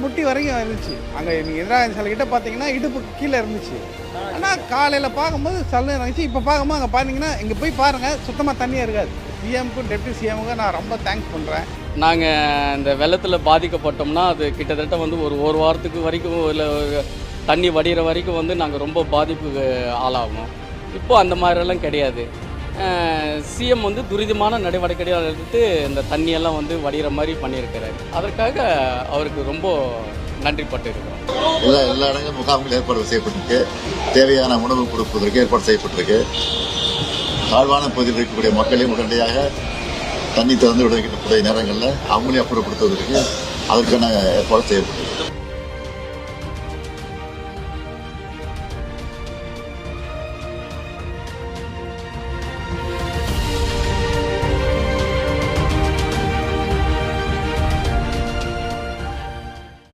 முட்டி வரைக்கும் இருந்துச்சு. அங்கே நீங்கள் இந்திரா காந்தி சிலை கிட்ட பார்த்தீங்கன்னா இடுப்புக்கு கீழே இருந்துச்சு. ஆனால் காலையில் பார்க்கும்போது சல்லுன்னு இருந்துச்சு. இப்போ பார்க்கும்போது அங்கே பார்த்தீங்கன்னா இங்கே போய் பாருங்கள், சுத்தமாக தண்ணியே இருக்காது. சிஎம்க்கும் டெப்டி சிஎம்முக்கும் நான் ரொம்ப தேங்க்ஸ் பண்ணுறேன். நாங்கள் இந்த வெள்ளத்தில் பாதிக்கப்பட்டோம்னா அது கிட்டத்தட்ட வந்து ஒரு வாரத்துக்கு வரைக்கும் இல்லை தண்ணி வடிகிற வரைக்கும் வந்து நாங்கள் ரொம்ப பாதிப்புக்கு ஆளாகும். இப்போது அந்த மாதிரிலாம் கிடையாது. சிஎம் வந்து துரிதமான நடவடிக்கைகள் எடுத்து இந்த தண்ணியெல்லாம் வந்து வடிகிற மாதிரி பண்ணியிருக்கிறாரு. அதற்காக அவருக்கு ரொம்ப நன்றிப்பட்டு இருக்கிறோம். எல்லா இடங்களும் முகாம்கள் ஏற்பாடு செய்யப்பட்டிருக்கு. தேவையான உணவு கொடுப்பதற்கு ஏற்பாடு செய்யப்பட்டிருக்கு. தாழ்வான பகுதியில் இருக்கக்கூடிய மக்களையும் உடனடியாக தண்ணி திறந்து விடக்கூடிய நேரங்களில் அவங்களையும் அப்புறப்படுத்துவதற்கு அதற்கான ஏற்பாடு செய்யப்பட்டிருக்கு.